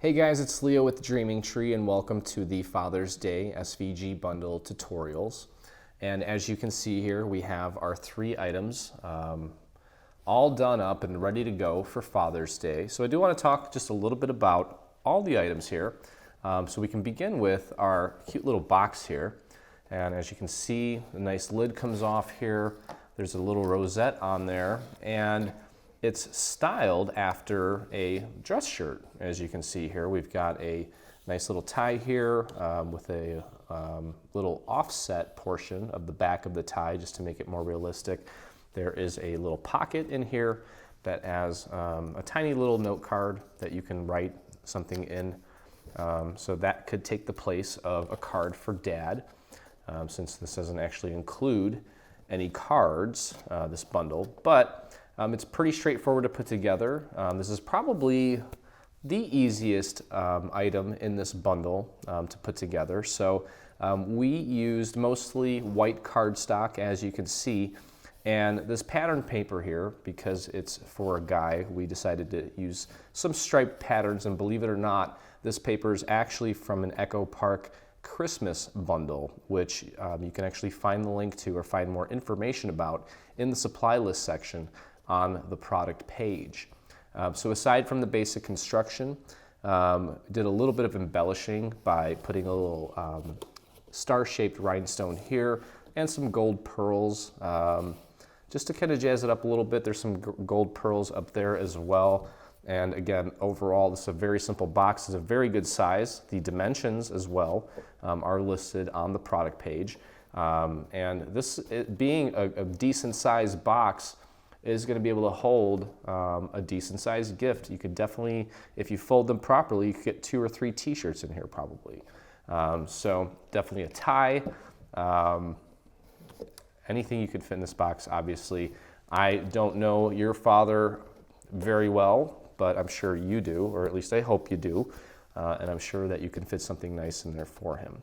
Hey guys, it's Leo with the Dreaming Tree and welcome to the Father's Day SVG bundle tutorials. And as you can see here, we have our 3 items all done up and ready to go for Father's Day. So I do want to talk just a little bit about all the items here. So we can begin with our cute little box here. And as you can see, the nice lid comes off here. There's a little rosette on there. And it's styled after a dress shirt. As you can see here, we've got a nice little tie here with a little offset portion of the back of the tie just to make it more realistic. There is a little pocket in here that has a tiny little note card that you can write something in. So that could take the place of a card for Dad, since this doesn't actually include any cards, this bundle. But it's pretty straightforward to put together. This is probably the easiest item in this bundle to put together. So we used mostly white cardstock, as you can see, and this pattern paper here, because it's for a guy, we decided to use some striped patterns, and believe it or not, this paper is actually from an Echo Park Christmas bundle, which you can actually find the link to or find more information about in the supply list section on the product page. So aside from the basic construction, did a little bit of embellishing by putting a little star-shaped rhinestone here and some gold pearls, just to kind of jazz it up a little bit. There's some gold pearls up there as well. And again, overall, this is a very simple box. It's a very good size. The dimensions as well are listed on the product page. And this, being a decent sized box, is going to be able to hold a decent sized gift. You could definitely, if you fold them properly, you could get 2 or 3 t-shirts in here probably. So definitely a tie, anything you could fit in this box, obviously. I don't know your father very well, but I'm sure you do, or at least I hope you do. And I'm sure that you can fit something nice in there for him.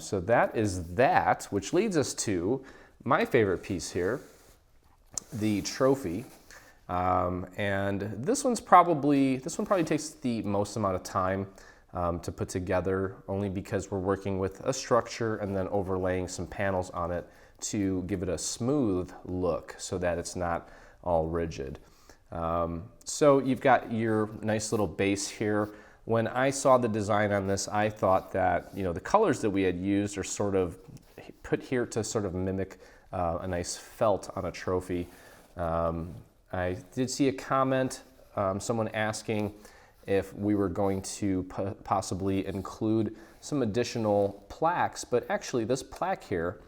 So that is that, which leads us to my favorite piece here, the trophy. And this one probably takes the most amount of time to put together, only because we're working with a structure and then overlaying some panels on it to give it a smooth look so that it's not all rigid. So you've got your nice little base here. When I saw the design on this, I thought that, you know, the colors that we had used are sort of put here to sort of mimic a nice felt on a trophy. I did see a comment, someone asking if we were going to possibly include some additional plaques, but actually this plaque here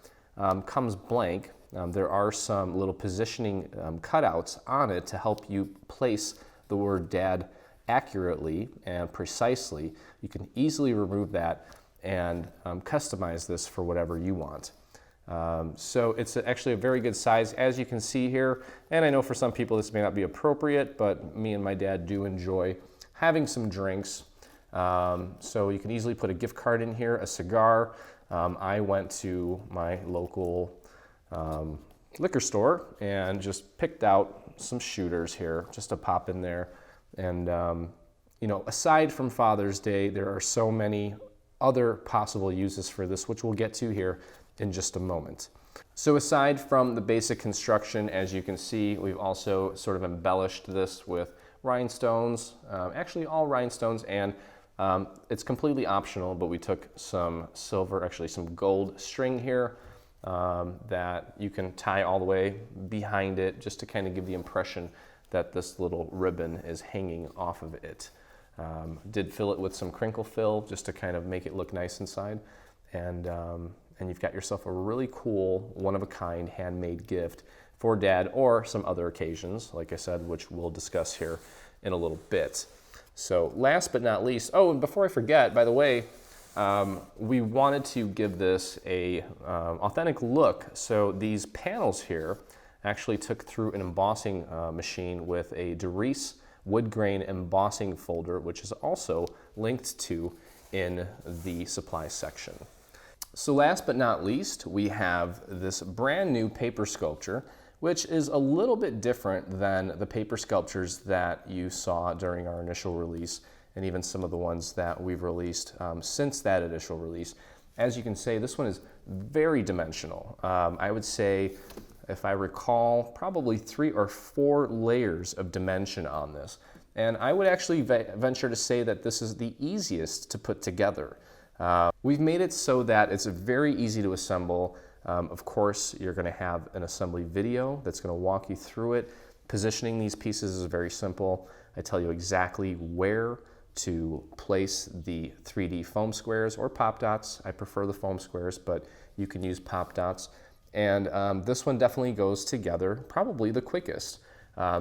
comes blank. There are some little positioning cutouts on it to help you place the word Dad accurately and precisely. You can easily remove that and customize this for whatever you want. So it's actually a very good size, as you can see here. And I know for some people this may not be appropriate, but me and my dad do enjoy having some drinks. So you can easily put a gift card in here, a cigar. I went to my local liquor store and just picked out some shooters here just to pop in there. And you know, aside from Father's Day, there are so many other possible uses for this, which we'll get to here in just a moment. So aside from the basic construction, as you can see, we've also sort of embellished this with rhinestones, actually all rhinestones, and it's completely optional, but we took some silver, actually some gold string here that you can tie all the way behind it just to kind of give the impression that this little ribbon is hanging off of it. Did fill it with some crinkle fill just to kind of make it look nice inside. And you've got yourself a really cool, one-of-a-kind handmade gift for Dad or some other occasions, like I said, which we'll discuss here in a little bit. So last but not least, oh, and before I forget, by the way, we wanted to give this a authentic look. So these panels here actually took through an embossing machine with a Doris wood grain embossing folder, which is also linked to in the supply section. So last but not least, we have this brand new paper sculpture, which is a little bit different than the paper sculptures that you saw during our initial release and even some of the ones that we've released since that initial release. As you can see, this one is very dimensional. I would say, if I recall, probably 3 or 4 layers of dimension on this. And I would actually venture to say that this is the easiest to put together. We've made it so that it's very easy to assemble. Of course, you're going to have an assembly video that's going to walk you through it. Positioning these pieces is very simple. I tell you exactly where to place the 3D foam squares or pop dots. I prefer the foam squares, but you can use pop dots. And this one definitely goes together probably the quickest.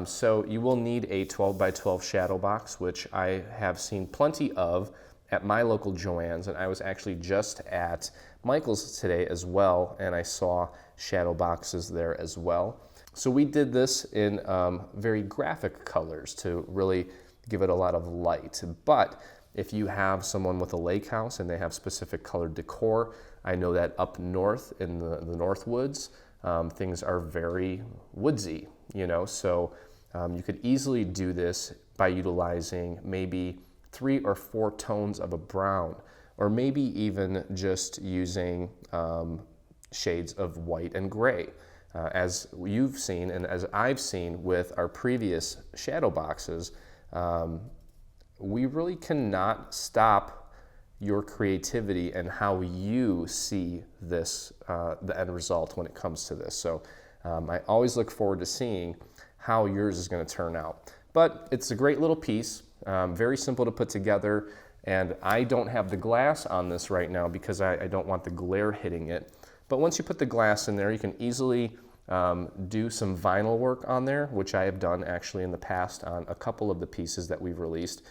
So you will need a 12 by 12 shadow box, which I have seen plenty of at my local Joann's, and I was actually just at Michael's today as well, and I saw shadow boxes there as well. So we did this in very graphic colors to really give it a lot of light. But if you have someone with a lake house and they have specific colored decor, I know that up north in the North Woods, things are very woodsy, you know, so you could easily do this by utilizing maybe 3 or 4 tones of a brown, or maybe even just using shades of white and gray. As you've seen and as I've seen with our previous shadow boxes, we really cannot stop your creativity and how you see this, the end result when it comes to this. So I always look forward to seeing how yours is going to turn out. But it's a great little piece, very simple to put together, and I don't have the glass on this right now because I don't want the glare hitting it. But once you put the glass in there, you can easily do some vinyl work on there, which I have done actually in the past on a couple of the pieces that we've released,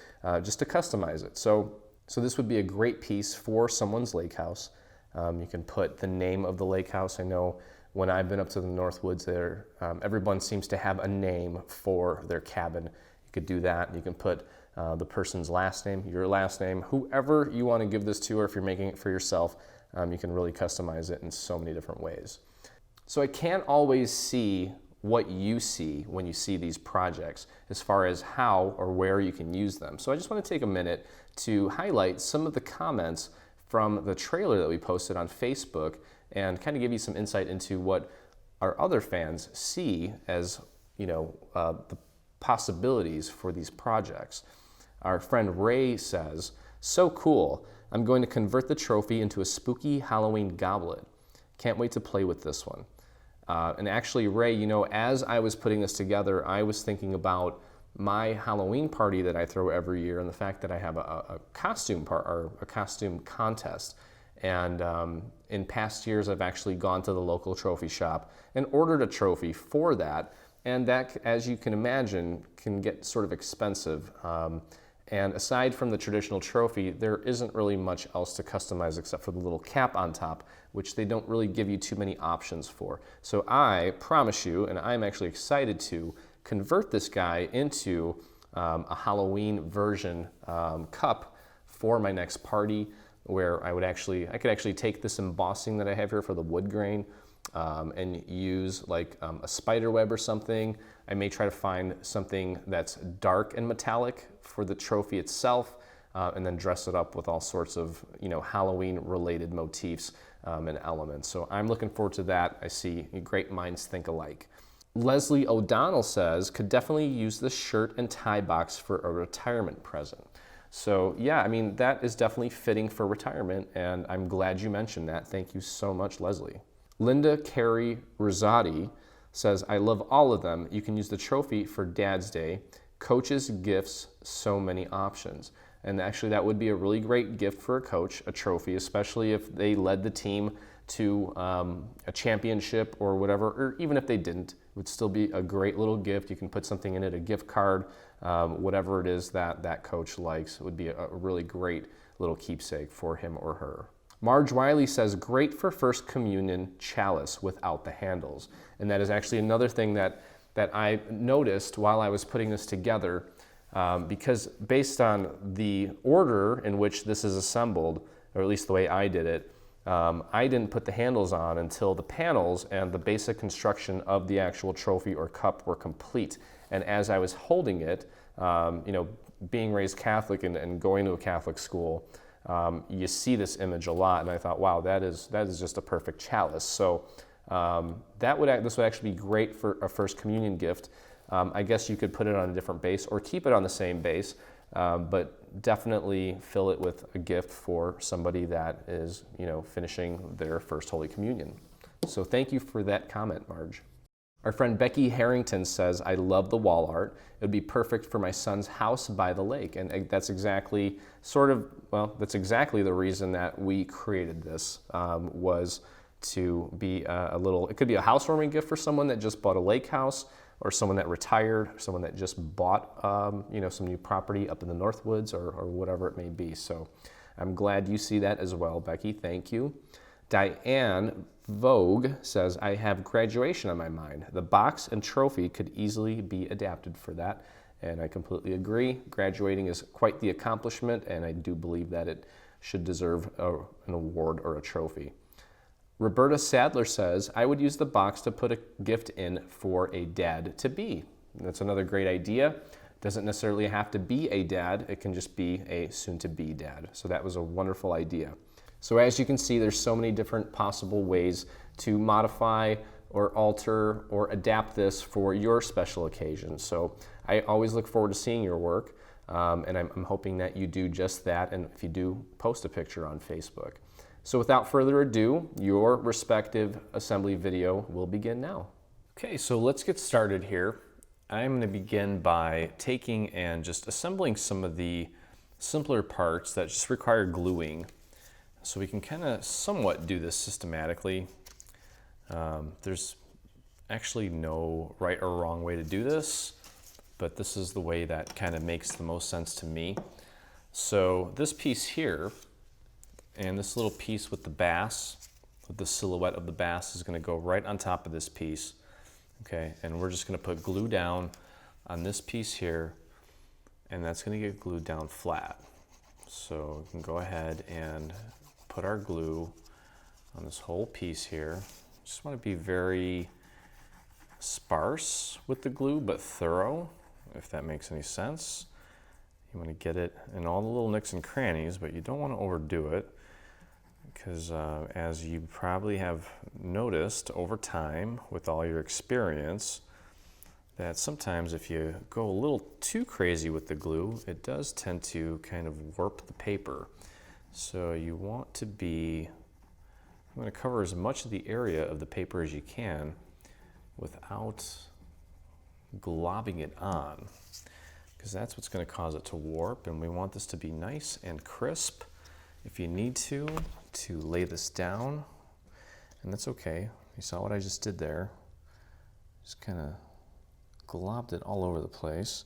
just to customize it. So this would be a great piece for someone's lake house. You can put the name of the lake house. I know when I've been up to the North Woods there, everyone seems to have a name for their cabin. You could do that. You can put the person's last name, your last name, whoever you want to give this to, or if you're making it for yourself, you can really customize it in so many different ways. So I can't always see what you see when you see these projects as far as how or where you can use them. So I just want to take a minute to highlight some of the comments from the trailer that we posted on Facebook and kind of give you some insight into what our other fans see as, you know, the possibilities for these projects. Our friend Ray says, "So cool. I'm going to convert the trophy into a spooky Halloween goblet. Can't wait to play with this one." And actually, Ray, you know, as I was putting this together, I was thinking about my Halloween party that I throw every year and the fact that I have a costume or a costume contest. And in past years, I've actually gone to the local trophy shop and ordered a trophy for that. And that, as you can imagine, can get sort of expensive. And aside from the traditional trophy, there isn't really much else to customize except for the little cap on top, which they don't really give you too many options for. So I promise you, and I'm actually excited to convert this guy into a Halloween version cup for my next party, where I could actually take this embossing that I have here for the wood grain and use like a spider web or something. I may try to find something that's dark and metallic for the trophy itself, and then dress it up with all sorts of, you know, Halloween related motifs and elements. So I'm looking forward to that. I see great minds think alike. Leslie O'Donnell says, "Could definitely use this shirt and tie box for a retirement present." So yeah, I mean, that is definitely fitting for retirement, and I'm glad you mentioned that. Thank you so much, Leslie. Linda Carey Rosati says, "I love all of them. You can use the trophy for Dad's Day. Coaches, gifts, so many options." And actually that would be a really great gift for a coach, a trophy, especially if they led the team to a championship or whatever, or even if they didn't, it would still be a great little gift. You can put something in it, a gift card, whatever it is that that coach likes. It would be a really great little keepsake for him or her. Marge Wiley says, "Great for First Communion chalice without the handles." And that is actually another thing that I noticed while I was putting this together, because based on the order in which this is assembled, or at least the way I did it, I didn't put the handles on until the panels and the basic construction of the actual trophy or cup were complete. And as I was holding it, You know, being raised Catholic and going to a Catholic school, you see this image a lot, and I thought, wow, that is just a perfect chalice. So this would actually be great for a First Communion gift. I guess you could put it on a different base or keep it on the same base, but definitely fill it with a gift for somebody that is, you know, finishing their First Holy Communion. So thank you for that comment, Marge. Our friend Becky Harrington says, I love the wall art. It would be perfect for my son's house by the lake. And that's exactly that's exactly the reason that we created this, was to be it could be a housewarming gift for someone that just bought a lake house, or someone that retired, someone that just bought you know, some new property up in the Northwoods, or whatever it may be. So I'm glad you see that as well, Becky. Thank you. Diane Vogue says, I have graduation on my mind. The box and trophy could easily be adapted for that. And I completely agree. Graduating is quite the accomplishment, and I do believe that it should deserve an award or a trophy. Roberta Sadler says, I would use the box to put a gift in for a dad-to-be. That's another great idea. Doesn't necessarily have to be a dad. It can just be a soon-to-be dad. So that was a wonderful idea. So as you can see, there's so many different possible ways to modify or alter or adapt this for your special occasion. So I always look forward to seeing your work, and I'm hoping that you do just that, and if you do, post a picture on Facebook. So without further ado, your respective assembly video will begin now. Okay, so let's get started here. I'm going to begin by taking and just assembling some of the simpler parts that just require gluing. So we can kind of somewhat do this systematically. There's actually no right or wrong way to do this, but this is the way that kind of makes the most sense to me. So this piece here, and this little piece with the bass, with the silhouette of the bass, is going to go right on top of this piece. Okay, and we're just going to put glue down on this piece here, and that's going to get glued down flat. So we can go ahead and put our glue on this whole piece here. Just want to be very sparse with the glue, but thorough, if that makes any sense. You want to get it in all the little nooks and crannies, but you don't want to overdo it, because as you probably have noticed over time with all your experience, that sometimes if you go a little too crazy with the glue, it does tend to kind of warp the paper. So you want to cover as much of the area of the paper as you can without globbing it on, because that's what's going to cause it to warp, and we want this to be nice and crisp. If you need to lay this down, and that's okay. You saw what I just did there. Just kind of globbed it all over the place.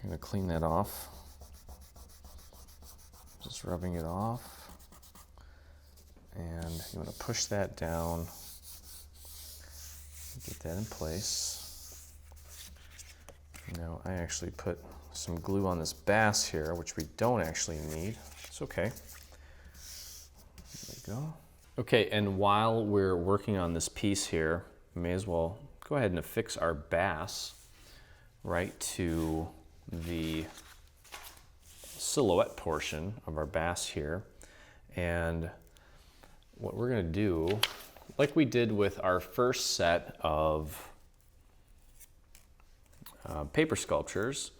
I'm going to clean that off. Just rubbing it off. And you want to push that down. Get that in place. Now I actually put some glue on this bass here, which we don't actually need. It's okay. There we go. Okay, and while we're working on this piece here, we may as well go ahead and affix our bass right to the silhouette portion of our bass here. And what we're going to do, like we did with our first set of paper sculptures,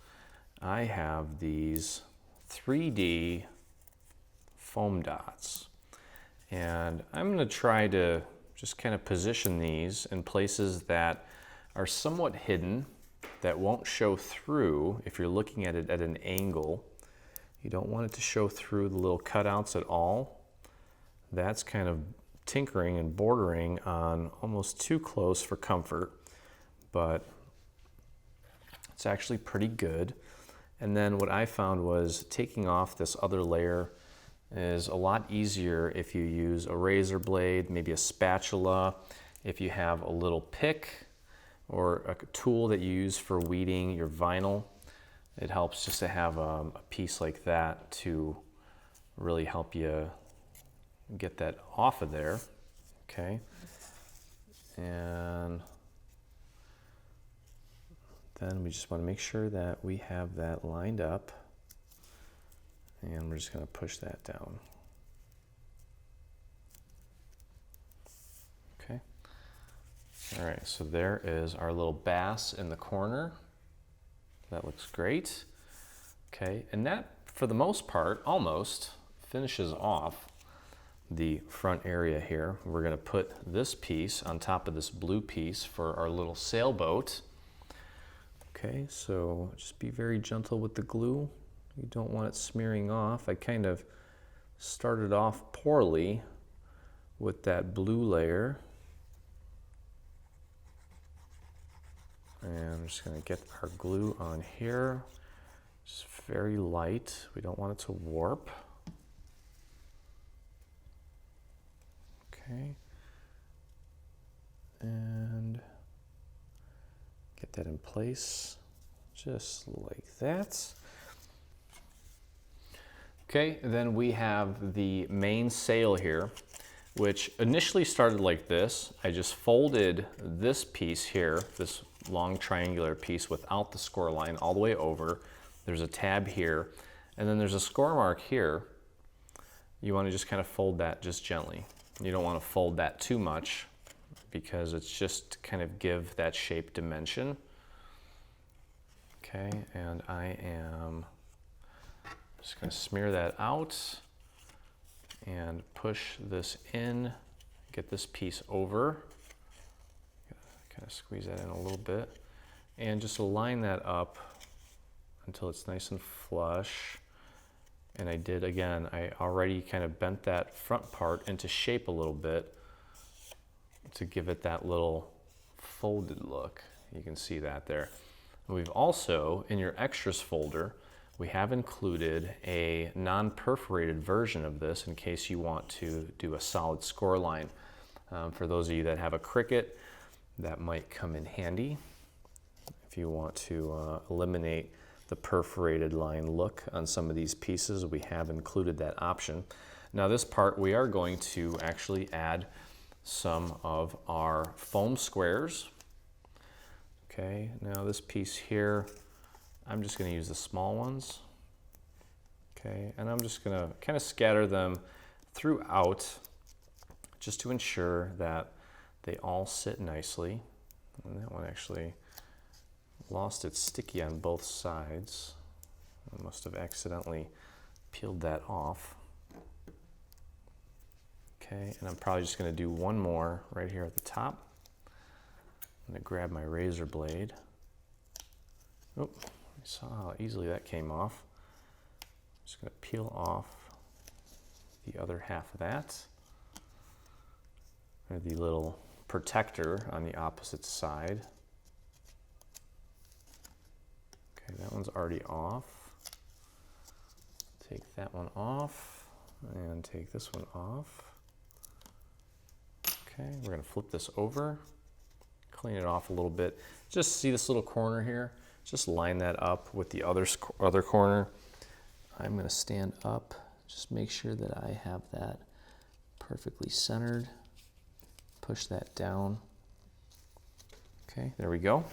I have these 3D foam dots. And I'm going to try to just kind of position these in places that are somewhat hidden, that won't show through if you're looking at it at an angle. You don't want it to show through the little cutouts at all. That's kind of tinkering and bordering on almost too close for comfort, but it's actually pretty good. And then what I found was taking off this other layer is a lot easier if you use a razor blade, maybe a spatula, if you have a little pick or a tool that you use for weeding your vinyl. It helps just to have a piece like that to really help you get that off of there. Okay, and Then we just want to make sure that we have that lined up, and we're just going to push that down. Okay. All right, so there is our little bass in the corner. That looks great. Okay, and that, for the most part, almost finishes off the front area here. We're going to put this piece on top of this blue piece for our little sailboat. Okay, so just be very gentle with the glue. You don't want it smearing off. I kind of started off poorly with that blue layer. And I'm just going to get our glue on here. Just very light. We don't want it to warp. Okay. And get that in place just like that. Okay, and then we have the main sail here, which initially started like this. I just folded this piece here, this long triangular piece without the score line all the way over. There's a tab here, and then there's a score mark here. You want to just kind of fold that just gently. You don't want to fold that too much because it's just to kind of give that shape dimension. Okay, and I am just going to smear that out and push this in, get this piece over. Kind of squeeze that in a little bit and just align that up until it's nice and flush. And I did, again, I already kind of bent that front part into shape a little bit to give it that little folded look. You can see that there. And we've also, in your extras folder, we have included a non-perforated version of this in case you want to do a solid score line. For those of you that have a Cricut, that might come in handy if you want to eliminate the perforated line look on some of these pieces. We have included that option. Now this part, we are going to actually add some of our foam squares. Okay, now this piece here, I'm just going to use the small ones. Okay, and I'm just going to kind of scatter them throughout just to ensure that they all sit nicely. And that one actually lost its sticky on both sides. I must have accidentally peeled that off. Okay, and I'm probably just going to do one more right here at the top. I'm going to grab my razor blade. Oh, you saw how easily that came off. I'm just going to peel off the other half of that. Or the little protector on the opposite side. Okay, that one's already off. Take that one off and take this one off. Okay, we're going to flip this over, clean it off a little bit. Just see this little corner here? Just line that up with the other corner. I'm going to stand up, just make sure that I have that perfectly centered. Push that down. Okay, there we go.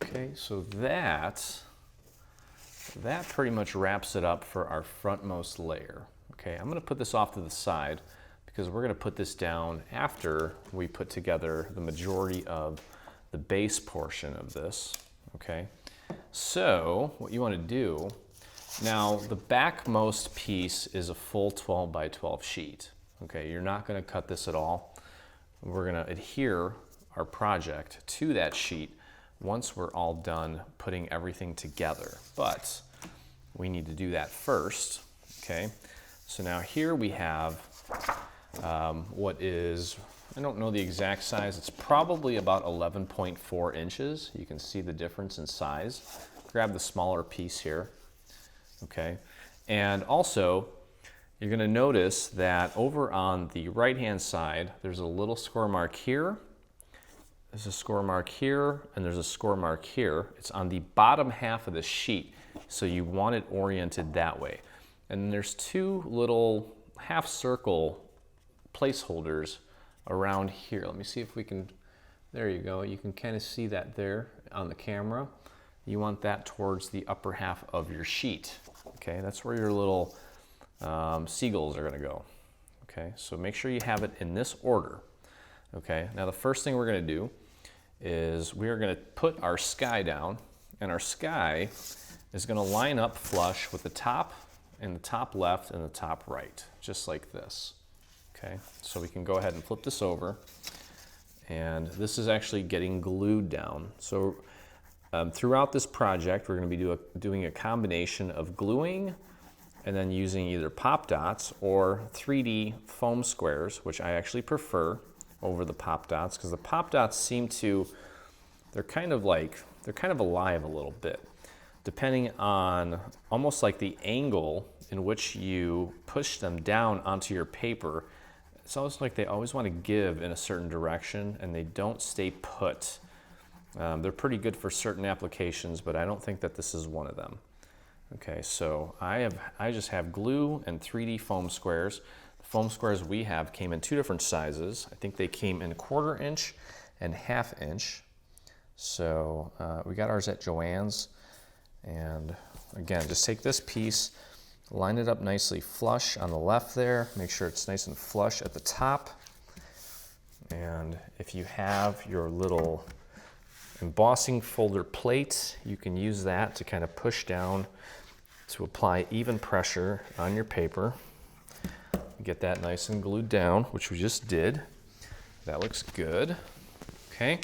Okay, so that pretty much wraps it up for our frontmost layer. Okay, I'm going to put this off to the side because we're going to put this down after we put together the majority of the base portion of this. Okay, so what you want to do, now the backmost piece is a full 12 by 12 sheet. Okay, you're not going to cut this at all. We're going to adhere our project to that sheet once we're all done putting everything together. But we need to do that first. Okay, so now here we have what is, I don't know the exact size, it's probably about 11.4 inches. You can see the difference in size. Grab the smaller piece here. Okay, and also you're going to notice that over on the right-hand side, there's a little score mark here. There's a score mark here, and there's a score mark here. It's on the bottom half of the sheet, so you want it oriented that way. And there's two little half-circle placeholders around here. Let me see if we can, there you go. You can kind of see that there on the camera, you want that towards the upper half of your sheet. Okay, that's where your little seagulls are gonna go. Okay, so make sure you have it in this order. Okay, now the first thing we're gonna do is we are gonna put our sky down, and our sky is gonna line up flush with the top and the top left and the top right, just like this. Okay, so we can go ahead and flip this over, and this is actually getting glued down. So throughout this project, we're gonna be doing a combination of gluing and then using either pop dots or 3D foam squares, which I actually prefer over the pop dots, because the pop dots seem to, they're kind of alive a little bit, depending on almost like the angle in which you push them down onto your paper. It's almost like they always want to give in a certain direction and they don't stay put. They're pretty good for certain applications, but I don't think that this is one of them. Okay, so I just have glue and 3D foam squares. The foam squares we have came in two different sizes. I think they came in 1/4 inch and 1/2 inch. So we got ours at Joann's. And again, just take this piece, line it up nicely flush on the left there. Make sure it's nice and flush at the top. And if you have your little embossing folder plate, you can use that to kind of push down to apply even pressure on your paper. Get that nice and glued down, which we just did. That looks good. Okay.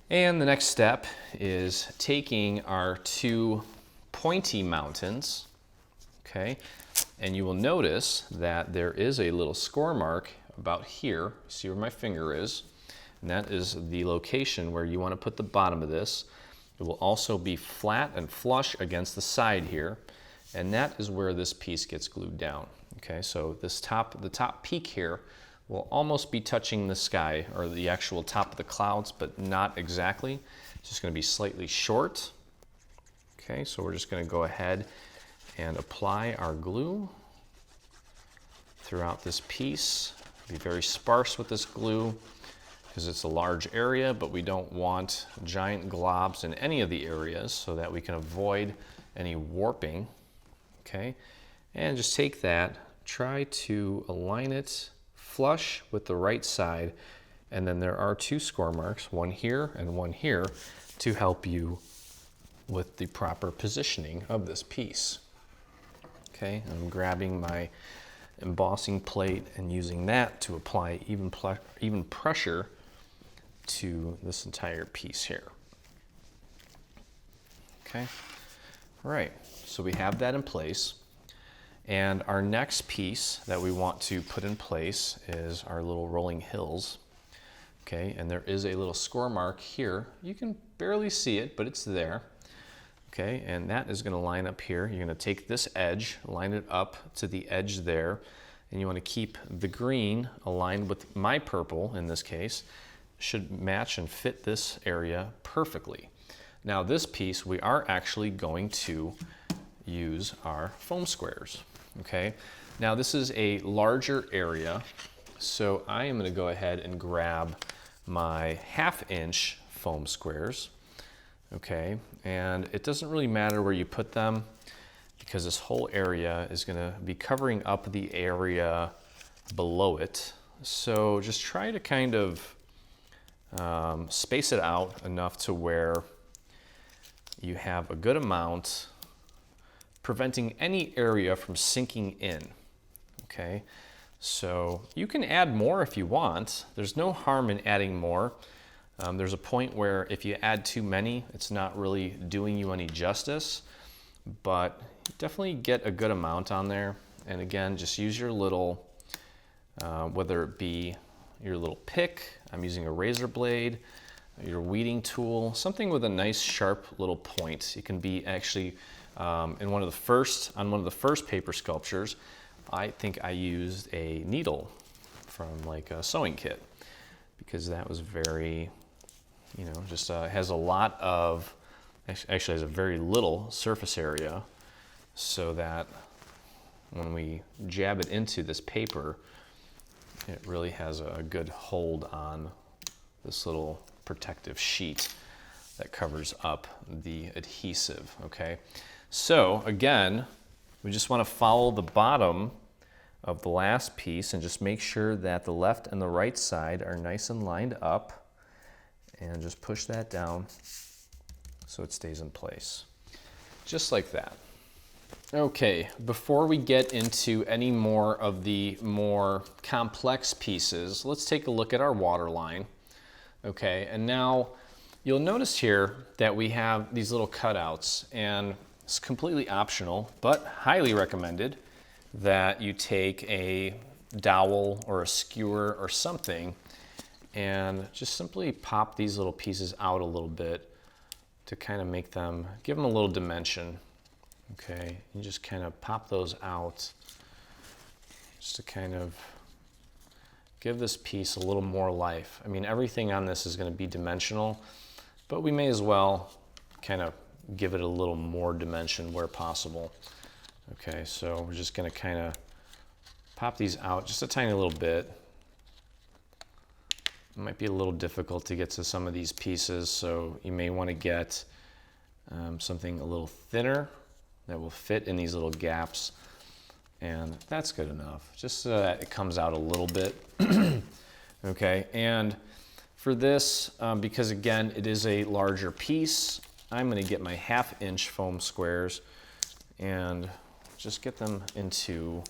And the next step is taking our two pointy mountains, okay, and you will notice that there is a little score mark about here. See where my finger is? And that is the location where you want to put the bottom of this. It will also be flat and flush against the side here, and that is where this piece gets glued down. Okay, so the top peak here will almost be touching the sky or the actual top of the clouds, but not exactly. It's just going to be slightly short. Okay, so we're just going to go ahead and apply our glue throughout this piece. Be very sparse with this glue, because it's a large area, but we don't want giant globs in any of the areas so that we can avoid any warping. Okay, and just take that, try to align it flush with the right side, and then there are two score marks, one here and one here, to help you with the proper positioning of this piece. Okay, I'm grabbing my embossing plate and using that to apply even pressure to this entire piece here. Okay, all right, so we have that in place. And our next piece that we want to put in place is our little rolling hills. Okay, and there is a little score mark here. You can barely see it, but it's there. Okay, and that is going to line up here. You're going to take this edge, line it up to the edge there, and you want to keep the green aligned with my purple in this case. Should match and fit this area perfectly. Now this piece, we are actually going to use our foam squares. Okay, now this is a larger area, so I am going to go ahead and grab my 1/2 inch foam squares. Okay, and it doesn't really matter where you put them, because this whole area is going to be covering up the area below it. So just try to kind of space it out enough to where you have a good amount, preventing any area from sinking in. Okay, so you can add more if you want. There's no harm in adding more. There's a point where if you add too many, it's not really doing you any justice, but definitely get a good amount on there. And again, just use your little, whether it be your little pick, I'm using a razor blade, your weeding tool, something with a nice sharp little point. It can be actually on one of the first paper sculptures, I think I used a needle from like a sewing kit, because that was very, just has a lot of, actually has a very little surface area, so that when we jab it into this paper, it really has a good hold on this little protective sheet. that covers up the adhesive, okay? So again, we just want to follow the bottom of the last piece and just make sure that the left and the right side are nice and lined up, and just push that down so it stays in place. Just like that. Okay, before we get into any more of the more complex pieces, let's take a look at our waterline. Okay, and now you'll notice here that we have these little cutouts, and it's completely optional, but highly recommended that you take a dowel or a skewer or something and just simply pop these little pieces out a little bit to kind of make them, give them a little dimension. Okay, you just kind of pop those out just to kind of give this piece a little more life. I mean, everything on this is going to be dimensional, but we may as well kind of give it a little more dimension where possible. Okay, so we're just going to kind of pop these out just a tiny little bit. It might be a little difficult to get to some of these pieces, so you may want to get something a little thinner that will fit in these little gaps, and that's good enough, just so that it comes out a little bit. Okay, and for this, because again, it is a larger piece, I'm going to get my 1/2-inch foam squares and just get them into,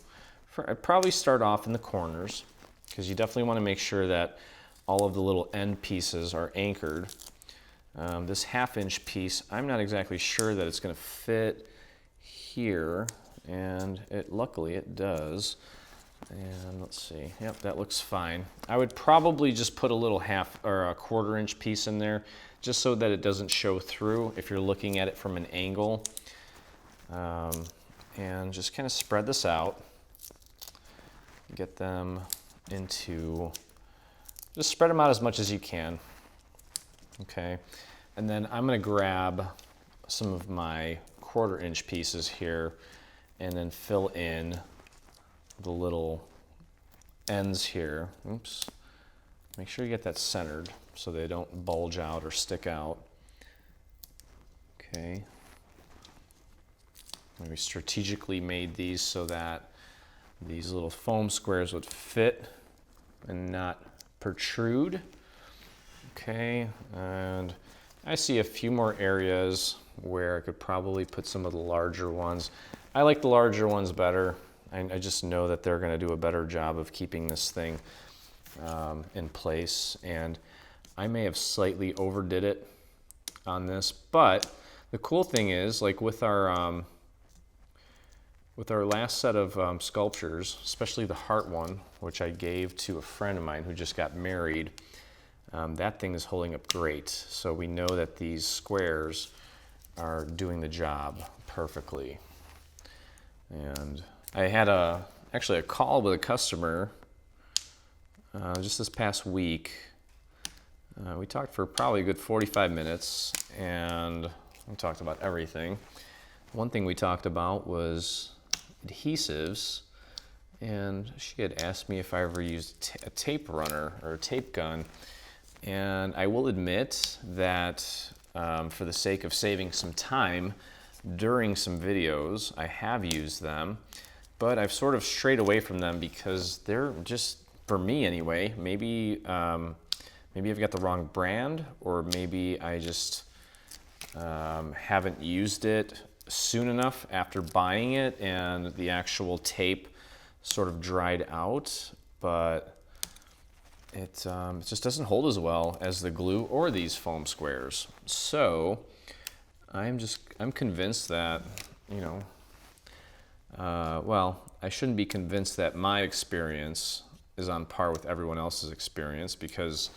I'd probably start off in the corners, because you definitely want to make sure that all of the little end pieces are anchored. This 1/2-inch piece, I'm not exactly sure that it's going to fit here, and luckily it does. And let's see, yep, that looks fine. I would probably just put a little 1/2 or a 1/4-inch piece in there, just so that it doesn't show through if you're looking at it from an angle. And just kind of spread this out, get them into, just spread them out as much as you can. Okay, and then I'm going to grab some of my 1/4-inch pieces here and then fill in the little ends here. Oops. Make sure you get that centered so they don't bulge out or stick out. Okay. We strategically made these so that these little foam squares would fit and not protrude. Okay, and I see a few more areas where I could probably put some of the larger ones. I like the larger ones better. I just know that they're going to do a better job of keeping this thing in place, and I may have slightly overdid it on this, but the cool thing is, like with our last set of sculptures, especially the heart one, which I gave to a friend of mine who just got married, that thing is holding up great. So we know that these squares are doing the job perfectly. And I had actually a call with a customer just this past week. We talked for probably a good 45 minutes, and we talked about everything. One thing we talked about was adhesives, and she had asked me if I ever used a tape runner or a tape gun, and I will admit that for the sake of saving some time during some videos, I have used them, but I've sort of strayed away from them because they're just, for me anyway, maybe I've got the wrong brand, or maybe I just haven't used it soon enough after buying it and the actual tape sort of dried out, but it just doesn't hold as well as the glue or these foam squares. So I'm convinced that, you know, well, I shouldn't be convinced that my experience is on par with everyone else's experience, because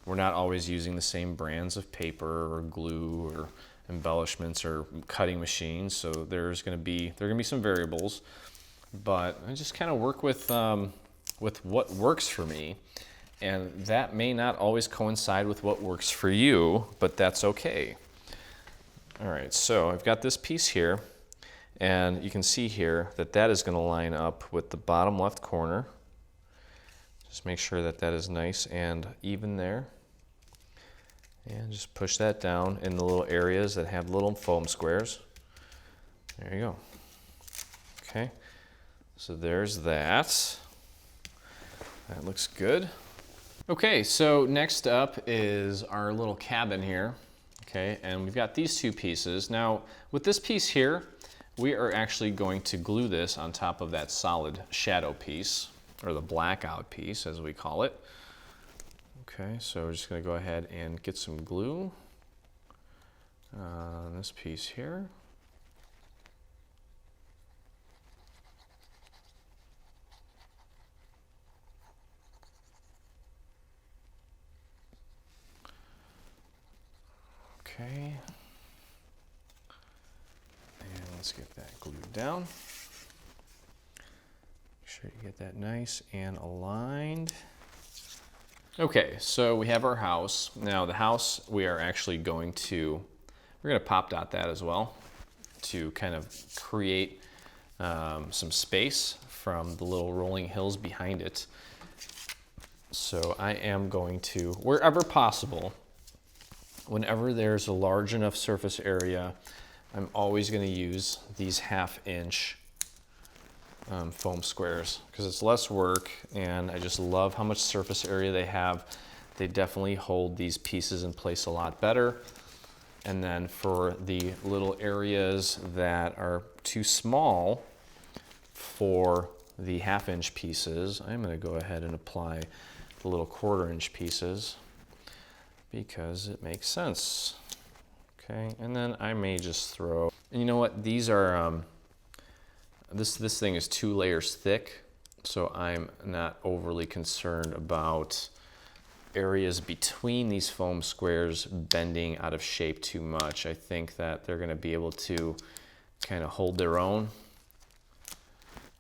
we're not always using the same brands of paper or glue or embellishments or cutting machines, so there are going to be some variables, but I just kind of work with what works for me, and that may not always coincide with what works for you, but that's okay. All right, so I've got this piece here, and you can see here that that is going to line up with the bottom left corner. Just make sure that that is nice and even there. And just push that down in the little areas that have little foam squares. There you go. Okay, so there's that. That looks good. Okay, so next up is our little cabin here. Okay, and we've got these two pieces. Now, with this piece here, we are actually going to glue this on top of that solid shadow piece, or the blackout piece as we call it. Okay, so we're just going to go ahead and get some glue on this piece here. Okay, and let's get that glued down. Make sure you get that nice and aligned. Okay, so we have our house. Now the house, we are actually we're gonna pop dot that as well to kind of create some space from the little rolling hills behind it. So I am going to, wherever possible, whenever there's a large enough surface area, I'm always going to use these 1/2 inch foam squares because it's less work, and I just love how much surface area they have. They definitely hold these pieces in place a lot better. And then for the little areas that are too small for the 1/2 inch pieces, I'm going to go ahead and apply the little 1/4 inch pieces, because it makes sense. Okay, and then I may just throw, and you know what, these are, this thing is 2 layers thick, so I'm not overly concerned about areas between these foam squares bending out of shape too much. I think that they're gonna be able to kind of hold their own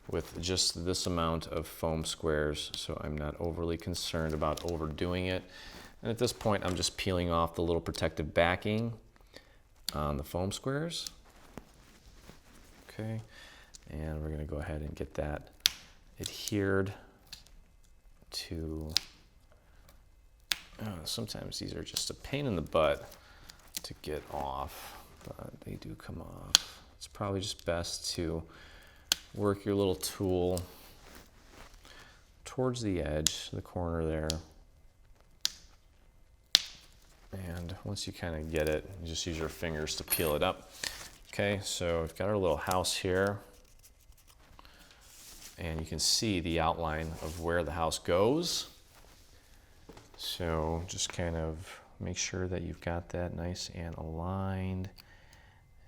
with just this amount of foam squares, so I'm not overly concerned about overdoing it. And at this point, I'm just peeling off the little protective backing on the foam squares. Okay, and we're gonna go ahead and get that adhered to, sometimes these are just a pain in the butt to get off, but they do come off. It's probably just best to work your little tool towards the edge, the corner there. And once you kind of get it, you just use your fingers to peel it up. Okay, so we've got our little house here. And you can see the outline of where the house goes. So just kind of make sure that you've got that nice and aligned.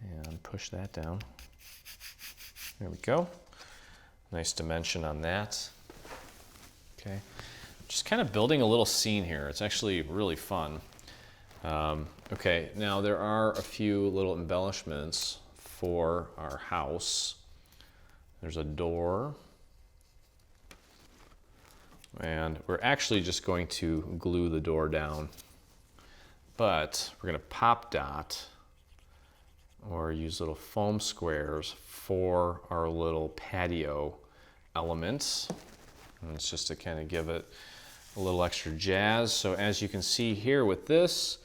And push that down. There we go. Nice dimension on that. Okay, just kind of building a little scene here. It's actually really fun. Okay, now there are a few little embellishments for our house. There's a door, and we're actually just going to glue the door down, but we're going to pop dot or use little foam squares for our little patio elements. And it's just to kind of give it a little extra jazz. So as you can see here with this,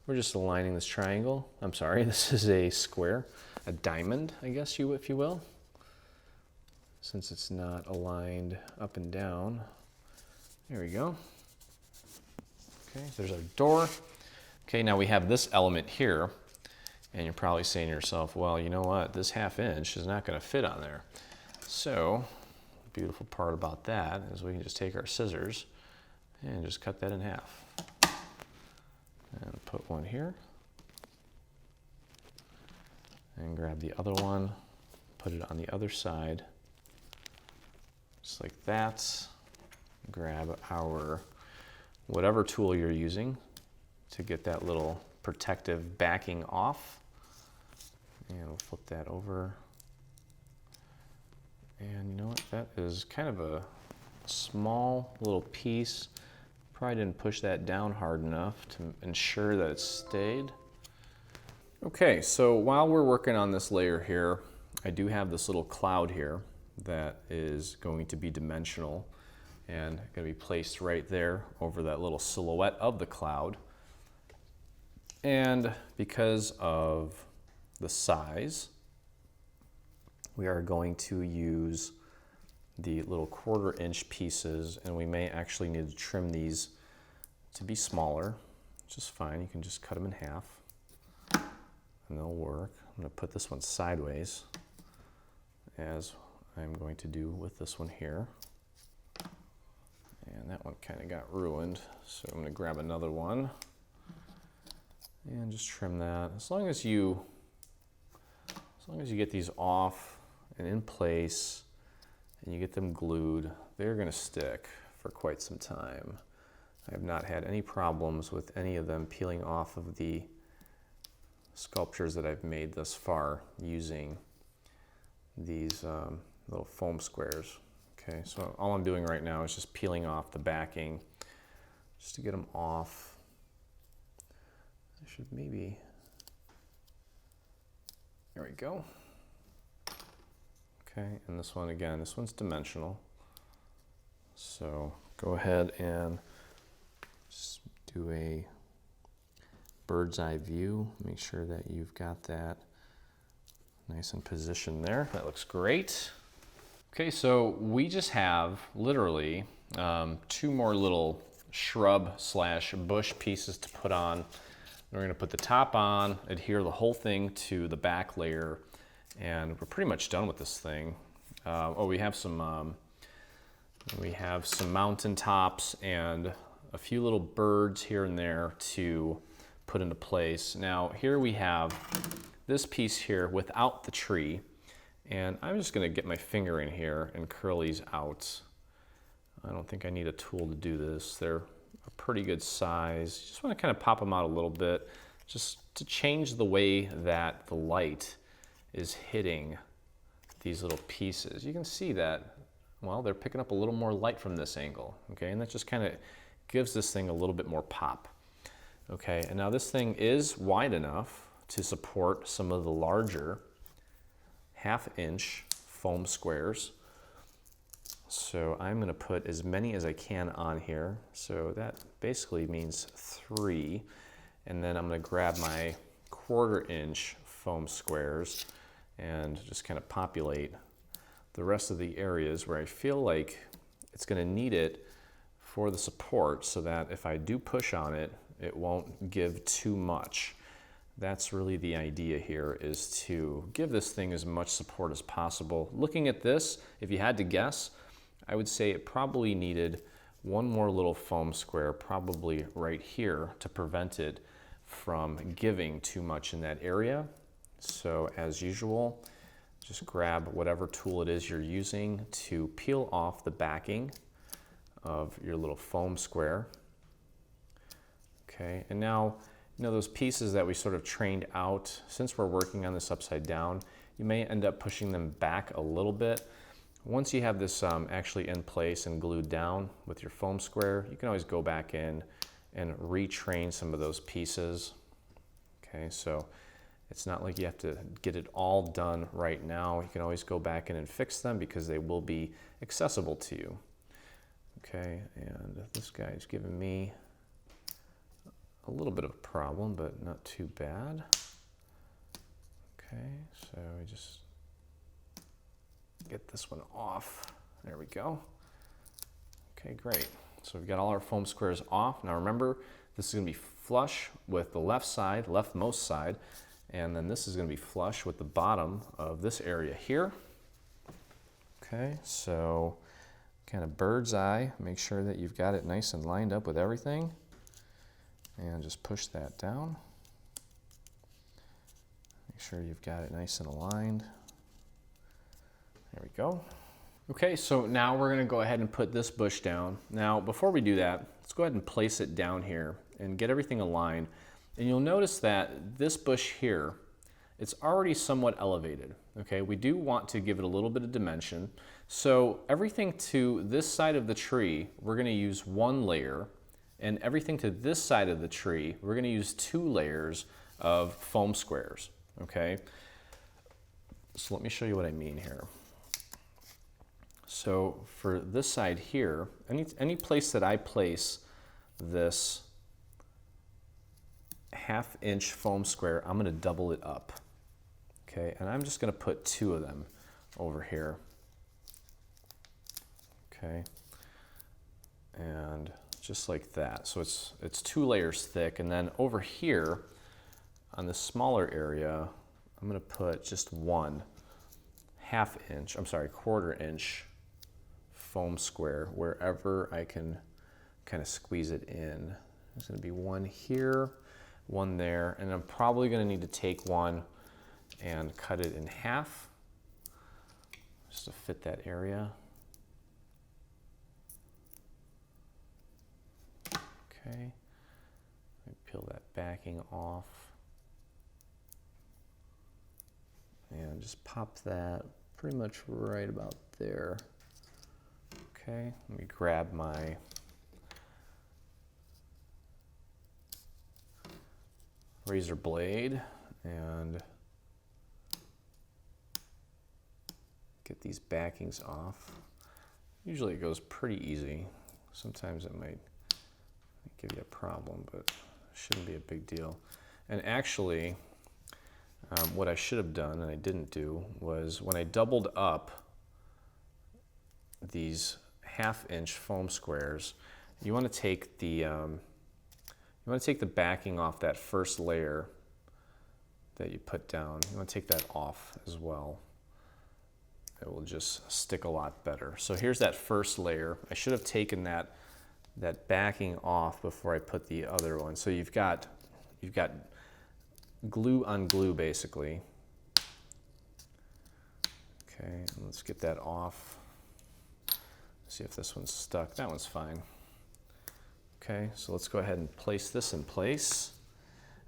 we're just aligning this triangle. I'm sorry, this is a square, a diamond, I guess if you will, since it's not aligned up and down. There we go. Okay, there's our door. Okay, now we have this element here, and you're probably saying to yourself, well, you know what, this 1/2 inch is not going to fit on there. So the beautiful part about that is we can just take our scissors and just cut that in half. And put one here. And grab the other one, put it on the other side. Just like that. Grab our whatever tool you're using to get that little protective backing off. And we'll flip that over. And you know what, that is kind of a small little piece. Probably didn't push that down hard enough to ensure that it stayed. Okay, so while we're working on this layer here, I do have this little cloud here that is going to be dimensional and going to be placed right there over that little silhouette of the cloud. And because of the size, we are going to use the little 1/4-inch pieces, and we may actually need to trim these to be smaller, which is fine. You can just cut them in half and they'll work. I'm going to put this one sideways, as I'm going to do with this one here. And that one kind of got ruined, so I'm going to grab another one and just trim that. As long as you get these off and in place and you get them glued, they're going to stick for quite some time. I have not had any problems with any of them peeling off of the sculptures that I've made thus far using these little foam squares. Okay, so all I'm doing right now is just peeling off the backing just to get them off. I should maybe, there we go. Okay, and this one again, this one's dimensional. So go ahead and just do a bird's eye view. Make sure that you've got that nice and positioned there. That looks great. Okay, so we just have literally 2 more little shrub / bush pieces to put on. We're going to put the top on, adhere the whole thing to the back layer, and we're pretty much done with this thing. We have some mountain tops and a few little birds here and there to put into place. Now here we have this piece here without the tree, and I'm just going to get my finger in here and curl these out. I don't think I need a tool to do this. They're a pretty good size. Just want to kind of pop them out a little bit just to change the way that the light is hitting these little pieces. You can see that, well, they're picking up a little more light from this angle, okay? And that just kind of gives this thing a little bit more pop. Okay, and now this thing is wide enough to support some of the larger 1/2-inch foam squares. So I'm going to put as many as I can on here. So that basically means 3. And then I'm going to grab my 1/4-inch foam squares and just kind of populate the rest of the areas where I feel like it's going to need it for the support, so that if I do push on it, it won't give too much. That's really the idea here, is to give this thing as much support as possible. Looking at this, if you had to guess, I would say it probably needed 1 more little foam square, probably right here, to prevent it from giving too much in that area. So as usual, just grab whatever tool it is you're using to peel off the backing of your little foam square. Okay, and now, you know, those pieces that we sort of trained out, since we're working on this upside down, you may end up pushing them back a little bit. Once you have this actually in place and glued down with your foam square, you can always go back in and retrain some of those pieces. Okay, so it's not like you have to get it all done right now. You can always go back in and fix them because they will be accessible to you. Okay, and this guy's giving me a little bit of a problem, but not too bad. Okay, so we just get this one off. There we go. Okay, great. So we've got all our foam squares off. Now remember, this is going to be flush with the left side, leftmost side, and then this is going to be flush with the bottom of this area here. Okay, so kind of bird's eye, make sure that you've got it nice and lined up with everything, and just push that down. Make sure you've got it nice and aligned. There we go. Okay, so now we're going to go ahead and put this bush down. Now, before we do that, let's go ahead and place it down here and get everything aligned. And you'll notice that this bush here, it's already somewhat elevated. Okay, we do want to give it a little bit of dimension. So everything to this side of the tree, we're going to use 1 layer, and everything to this side of the tree, we're going to use 2 layers of foam squares. Okay, so let me show you what I mean here. So for this side here, any place that I place this 1/2-inch foam square, I'm gonna double it up. Okay, and I'm just gonna put 2 of them over here. Okay, and just like that. So it's 2 layers thick, and then over here on the smaller area, I'm gonna put just 1 1/4-inch foam square wherever I can kind of squeeze it in. There's gonna be 1 here, 1 there, and I'm probably gonna need to take 1 and cut it in half just to fit that area. Okay, let me peel that backing off and just pop that pretty much right about there. Okay, let me grab my razor blade and get these backings off. Usually it goes pretty easy. Sometimes it might give you a problem, but it shouldn't be a big deal. And actually, what I should have done, and I didn't do, was when I doubled up these 1/2-inch foam squares, you want to take the backing off that first layer that you put down. You want to take that off as well. It will just stick a lot better. So here's that first layer. I should have taken that backing off before I put the other one. So you've got glue on glue basically. Okay, let's get that off. See if this one's stuck. That one's fine. Okay, so let's go ahead and place this in place.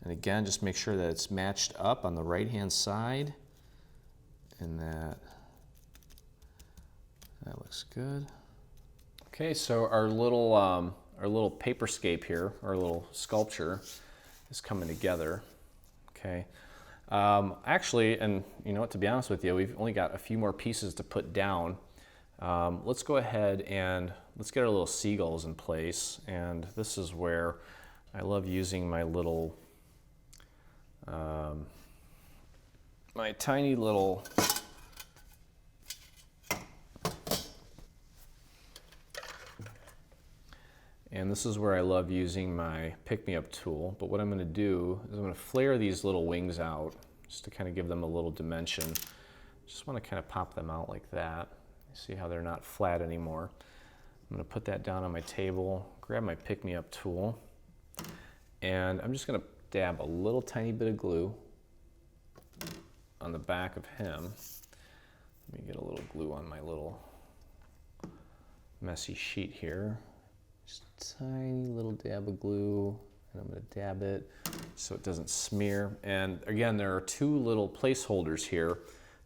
And again, just make sure that it's matched up on the right-hand side and that looks good. Okay, so our little paperscape here, our little sculpture is coming together. Okay, actually, and you know what, to be honest with you, we've only got a few more pieces to put down. Let's go ahead and let's get our little seagulls in place. And this is where I love using my little, my tiny little and this is where I love using my pick-me-up tool. But what I'm gonna do is I'm gonna flare these little wings out just to kind of give them a little dimension. Just wanna kind of pop them out like that. See how they're not flat anymore. I'm gonna put that down on my table, grab my pick-me-up tool, and I'm just gonna dab a little tiny bit of glue on the back of him. Let me get a little glue on my little messy sheet here. Just a tiny little dab of glue, and I'm gonna dab it so it doesn't smear. And again, there are 2 little placeholders here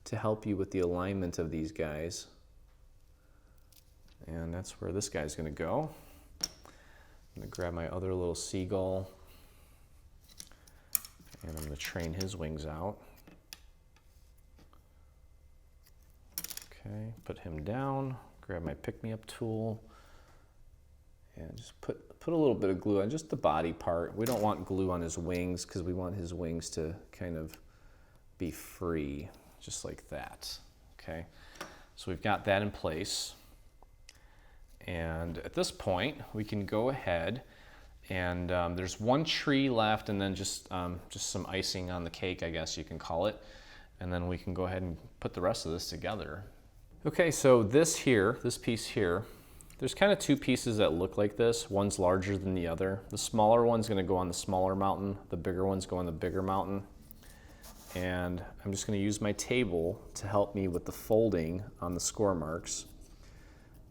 to help you with the alignment of these guys. And that's where this guy's gonna go. I'm gonna grab my other little seagull and I'm gonna train his wings out. Okay, put him down, grab my pick-me-up tool, and just put a little bit of glue on just the body part. We don't want glue on his wings because we want his wings to kind of be free, just like that. Okay, so we've got that in place. And at this point, we can go ahead and there's 1 tree left, and then just some icing on the cake, I guess you can call it. And then we can go ahead and put the rest of this together. Okay, so this piece here, there's kind of 2 pieces that look like this. One's larger than the other. The smaller one's gonna go on the smaller mountain. The bigger one's go on the bigger mountain. And I'm just gonna use my table to help me with the folding on the score marks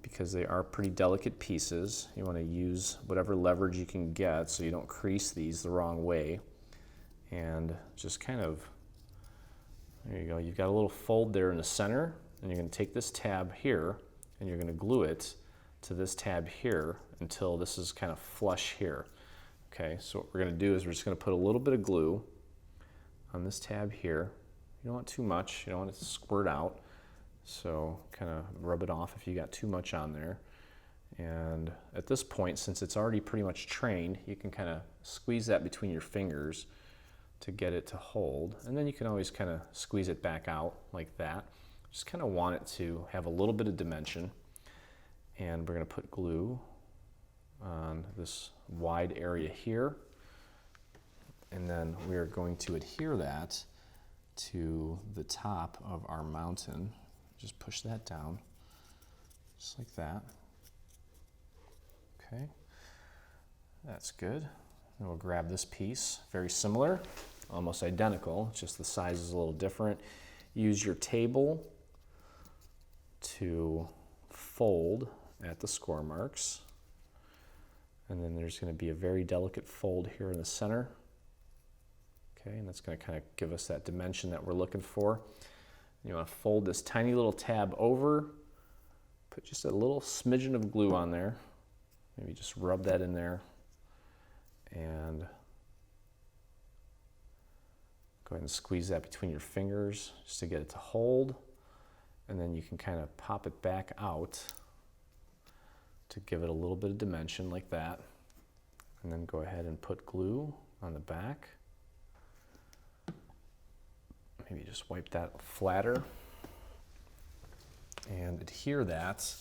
because they are pretty delicate pieces. You wanna use whatever leverage you can get so you don't crease these the wrong way. And just kind of, there you go. You've got a little fold there in the center, and you're gonna take this tab here and you're gonna glue it to this tab here until this is kind of flush here. Okay, so what we're gonna do is we're just gonna put a little bit of glue on this tab here. You don't want too much, you don't want it to squirt out. So kind of rub it off if you got too much on there. And at this point, since it's already pretty much trained, you can kind of squeeze that between your fingers to get it to hold. And then you can always kind of squeeze it back out like that. Just kind of want it to have a little bit of dimension. And we're going to put glue on this wide area here. And then we are going to adhere that to the top of our mountain. Just push that down, just like that. Okay, that's good. And we'll grab this piece, very similar, almost identical, just the size is a little different. Use your table to fold at the score marks. And then there's going to be a very delicate fold here in the center. Okay, and that's going to kind of give us that dimension that we're looking for. You want to fold this tiny little tab over, put just a little smidgen of glue on there. Maybe just rub that in there and go ahead and squeeze that between your fingers just to get it to hold. And then you can kind of pop it back out to give it a little bit of dimension like that. And then go ahead and put glue on the back. Maybe just wipe that flatter and adhere that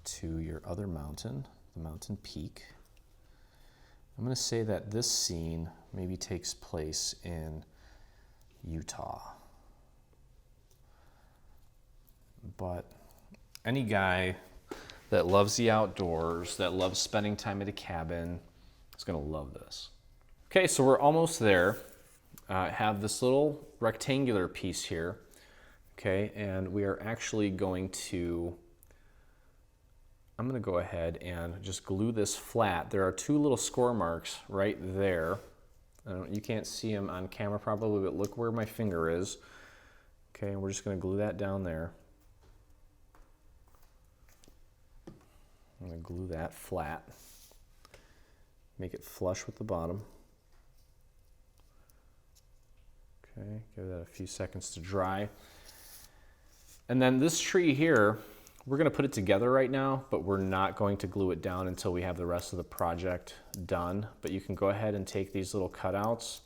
to your other mountain, the mountain peak. I'm going to say that this scene maybe takes place in Utah. But any guy that loves the outdoors, that loves spending time at a cabin, is going to love this. Okay, so we're almost there. Have this little rectangular piece here, okay, and we are actually going to, I'm going to go ahead and just glue this flat. There are two little score marks right there. You can't see them on camera probably, but look where my finger is. Okay, and we're just going to glue that down there. I'm going to glue that flat, make it flush with the bottom. Okay, give that a few seconds to dry. And then this tree here, we're going to put it together right now, but we're not going to glue it down until we have the rest of the project done. But you can go ahead and take these little cutouts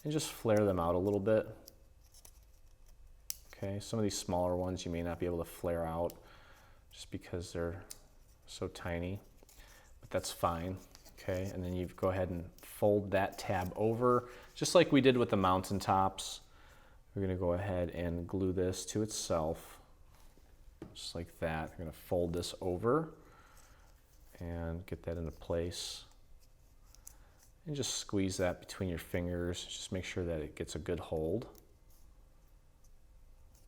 and just flare them out a little bit. Okay, some of these smaller ones you may not be able to flare out just because they're so tiny, but that's fine. Okay, and then you go ahead and fold that tab over, just like we did with the mountaintops. We're going to go ahead and glue this to itself, just like that. We're going to fold this over and get that into place. And just squeeze that between your fingers. Just make sure that it gets a good hold.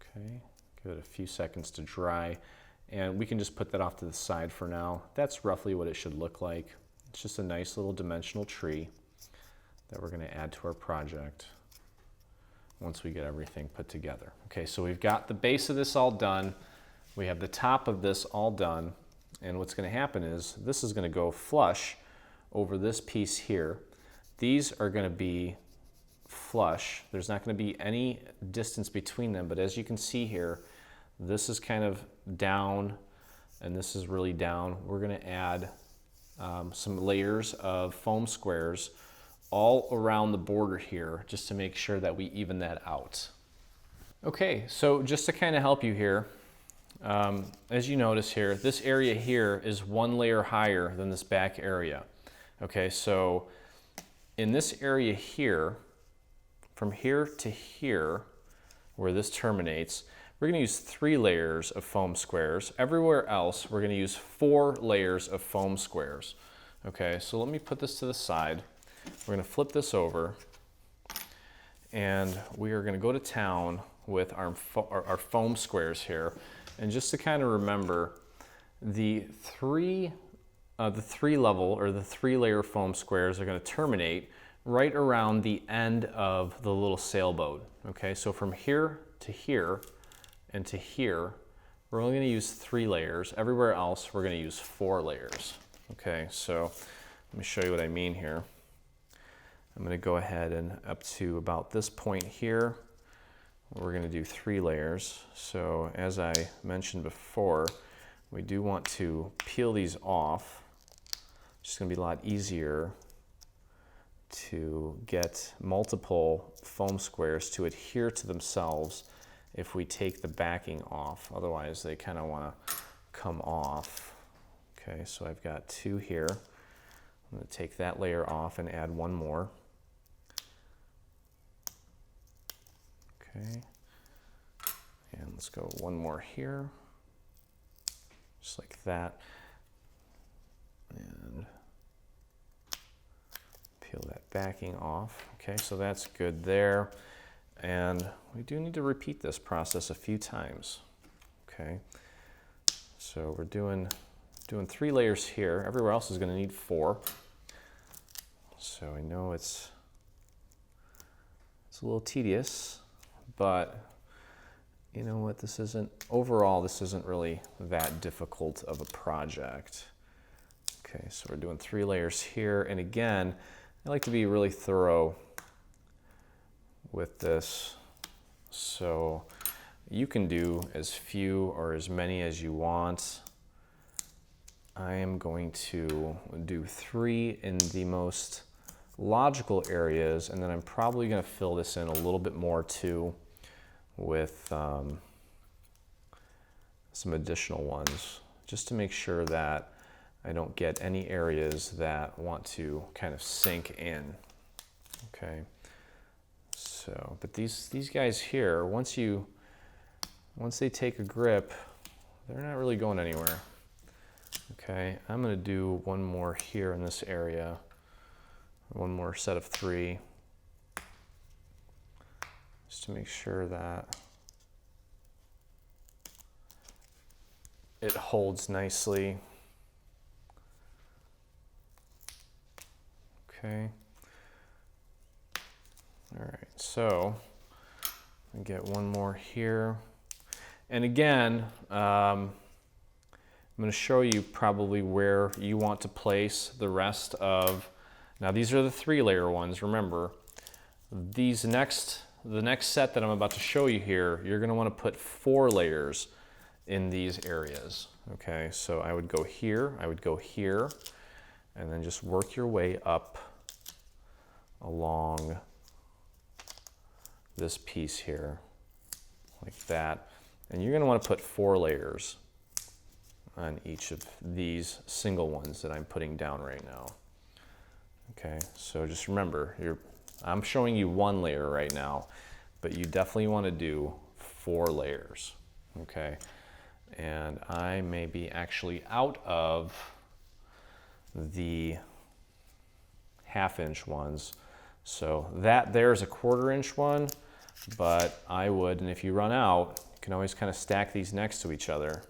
Okay, give it a few seconds to dry. And we can just put that off to the side for now. That's roughly what it should look like. It's just a nice little dimensional tree that we're going to add to our project once we get everything put together. Okay, so we've got the base of this all done. We have the top of this all done. And what's going to happen is this is going to go flush over this piece here. These are going to be flush. There's not going to be any distance between them, but as you can see here, this is kind of down and this is really down. We're going to add some layers of foam squares all around the border here just to make sure that we even that out. Okay, so just to kind of help you here, as you notice here, this area here is one layer higher than this back area. Okay, so in this area here, from here to here, where this terminates, we're going to use 3 layers of foam squares. Everywhere else, we're going to use 4 layers of foam squares. Okay, so let me put this to the side. We're going to flip this over, and we are going to go to town with our foam squares here. And just to kind of remember, the 3 level or the 3 layer foam squares are going to terminate right around the end of the little sailboat. Okay, so from here to here and to here, we're only going to use 3 layers. Everywhere else, we're going to use 4 layers. Okay, so let me show you what I mean here. I'm going to go ahead and up to about this point here, we're going to do 3 layers. So as I mentioned before, we do want to peel these off. It's just going to be a lot easier to get multiple foam squares to adhere to themselves if we take the backing off. Otherwise, they kind of want to come off. Okay, so I've got 2 here. I'm going to take that layer off and add 1 more. Okay, and let's go 1 more here, just like that, and peel that backing off. Okay, so that's good there, and we do need to repeat this process a few times. Okay, so we're doing 3 layers here. Everywhere else is going to need 4. So I know it's a little tedious, but you know what, overall this isn't really that difficult of a project. Okay, so we're doing 3 layers here, and again, I like to be really thorough with this, so you can do as few or as many as you want. I am going to do 3 in the most logical areas, and then I'm probably going to fill this in a little bit more too with some additional ones, just to make sure that I don't get any areas that want to kind of sink in. Okay, so but these guys here, once they take a grip, they're not really going anywhere. Okay, I'm going to do 1 more here in this area, 1 more set of 3, just to make sure that it holds nicely. Okay. All right, so I get 1 more here. And again, I'm going to show you probably where you want to place the rest of, now these are the 3-layer ones, remember. The next set that I'm about to show you here, you're going to want to put 4 layers in these areas. Okay, so I would go here, and then just work your way up along this piece here, like that. And you're going to want to put 4 layers on each of these single ones that I'm putting down right now. Okay, so just remember, I'm showing you 1 layer right now, but you definitely want to do 4 layers. Okay, and I may be actually out of the 1/2 inch ones. So that there's a 1/4 inch one, but I would, and if you run out, you can always kind of stack these next to each other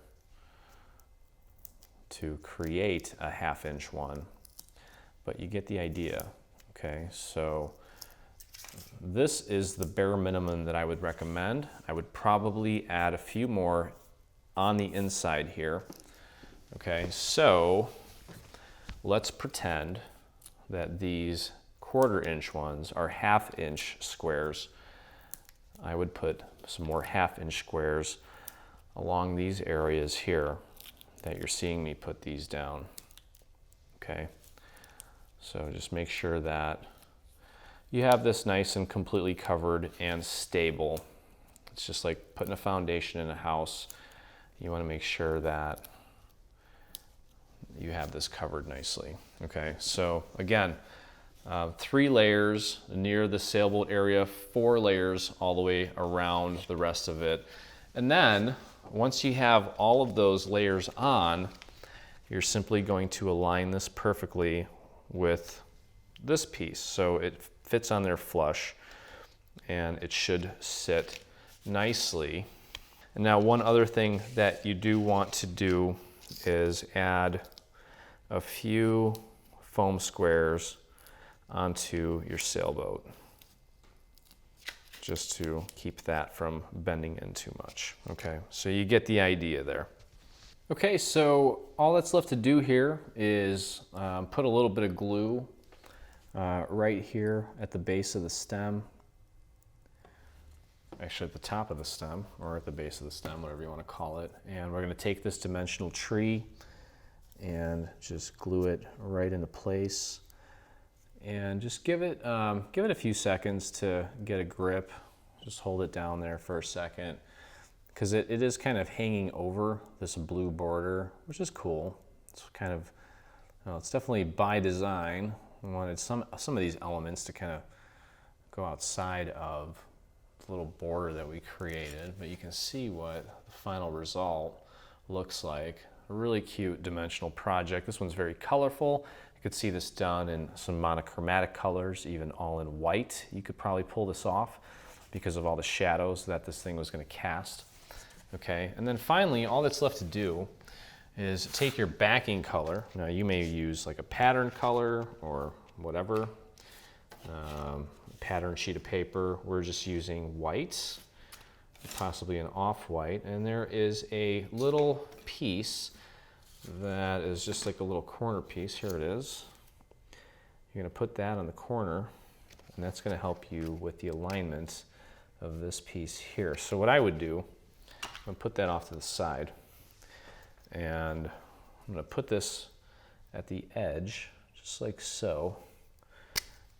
to create a 1/2 inch one. But you get the idea. Okay, so this is the bare minimum that I would recommend. I would probably add a few more on the inside here. Okay, so let's pretend that these 1/4 inch ones are 1/2 inch squares. I would put some more 1/2 inch squares along these areas here that you're seeing me put these down. Okay, so just make sure that you have this nice and completely covered and stable. It's just like putting a foundation in a house. You want to make sure that you have this covered nicely. Okay, so again, 3 layers near the sailboat area, 4 layers all the way around the rest of it. And then once you have all of those layers on, you're simply going to align this perfectly with this piece. So it fits on there flush and it should sit nicely. And now one other thing that you do want to do is add a few foam squares onto your sailboat, just to keep that from bending in too much. Okay, so you get the idea there. Okay, so all that's left to do here is put a little bit of glue right here at the base of the stem. actually at the top of the stem, or at the base of the stem, whatever you want to call it. And we're going to take this dimensional tree and just glue it right into place. And just give it a few seconds to get a grip. Just hold it down there for a second, because it is kind of hanging over this blue border, which is cool. It's kind of, well, it's definitely by design. We wanted some of these elements to kind of go outside of the little border that we created, but you can see what the final result looks like. A really cute dimensional project. This one's very colorful. You could see this done in some monochromatic colors, even all in white. You could probably pull this off because of all the shadows that this thing was going to cast. Okay, and then finally, all that's left to do is take your backing color. Now you may use like a pattern color or whatever, pattern sheet of paper. We're just using white, possibly an off-white, and there is a little piece that is just like a little corner piece. Here it is. You're going to put that on the corner, and that's going to help you with the alignment of this piece here. So what I would do, I'm going to put that off to the side, and I'm going to put this at the edge, just like so.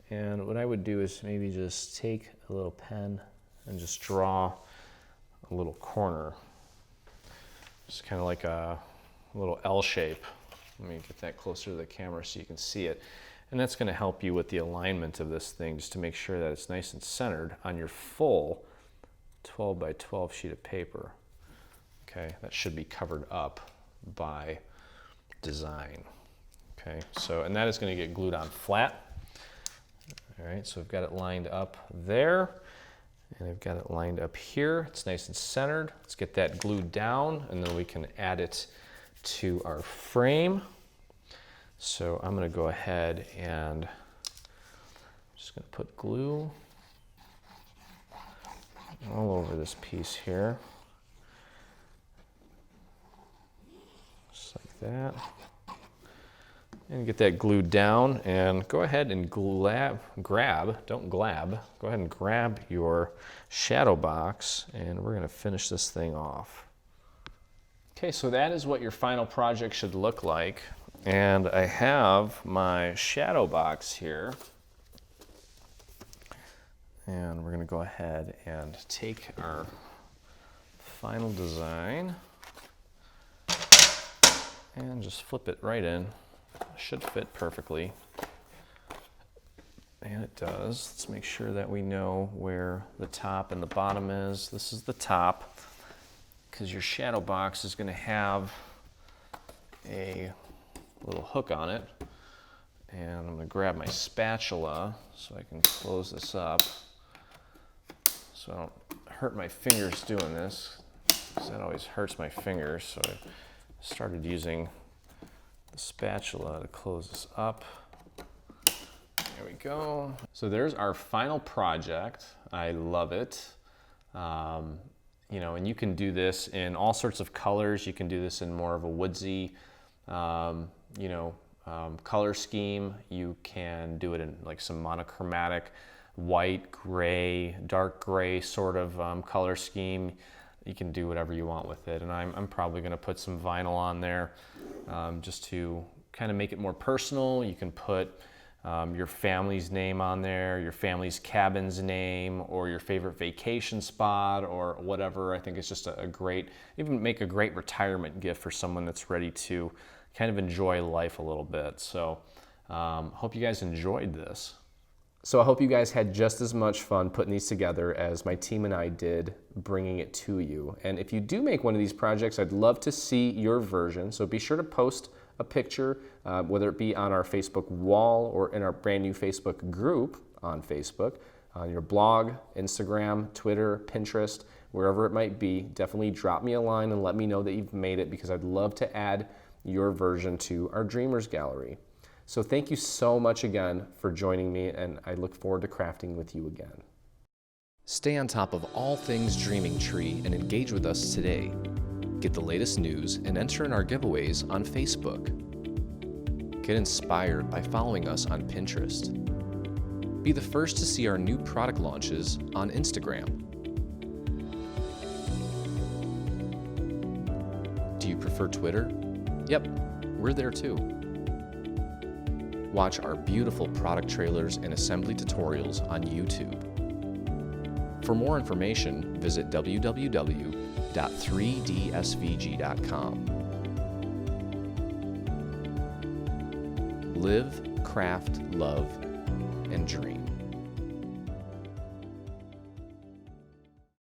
And what I would do is maybe just take a little pen and just draw a little corner. Just kind of like a little L shape. Let me get that closer to the camera so you can see it. And that's going to help you with the alignment of this thing, just to make sure that it's nice and centered on your full 12 by 12 sheet of paper. Okay, that should be covered up by design. Okay, so, and that is going to get glued on flat. All right, so I've got it lined up there, and I've got it lined up here. It's nice and centered. Let's get that glued down, and then we can add it to our frame. So I'm going to go ahead and just going to put glue all over this piece here. Just like that. And get that glued down, and go ahead and grab your shadow box, and we're going to finish this thing off. Okay, so that is what your final project should look like. And I have my shadow box here. And we're going to go ahead and take our final design and just flip it right in. Should fit perfectly. And it does. Let's make sure that we know where the top and the bottom is. This is the top, because your shadow box is going to have a little hook on it. And I'm going to grab my spatula so I can close this up so I don't hurt my fingers doing this, because that always hurts my fingers. So I started using the spatula to close this up. There we go. So there's our final project. I love it. You know, and you can do this in all sorts of colors. You can do this in more of a woodsy, color scheme. You can do it in like some monochromatic, white, gray, dark gray sort of color scheme. You can do whatever you want with it, and I'm probably going to put some vinyl on there just to kind of make it more personal. You can put your family's name on there, your family's cabin's name, or your favorite vacation spot, or whatever. I think it's just a great, even make a great retirement gift for someone that's ready to kind of enjoy life a little bit. So hope you guys enjoyed this. So I hope you guys had just as much fun putting these together as my team and I did bringing it to you. And if you do make one of these projects, I'd love to see your version. So be sure to post a picture, whether it be on our Facebook wall or in our brand new Facebook group on Facebook, on your blog, Instagram, Twitter, Pinterest, wherever it might be. Definitely drop me a line and let me know that you've made it, because I'd love to add your version to our Dreamers Gallery. So thank you so much again for joining me, and I look forward to crafting with you again. Stay on top of all things Dreaming Tree and engage with us today. Get the latest news and enter in our giveaways on Facebook. Get inspired by following us on Pinterest. Be the first to see our new product launches on Instagram. Do you prefer Twitter? Yep, we're there too. Watch our beautiful product trailers and assembly tutorials on YouTube. For more information, visit www.3dsvg.com. Live, craft, love, and dream.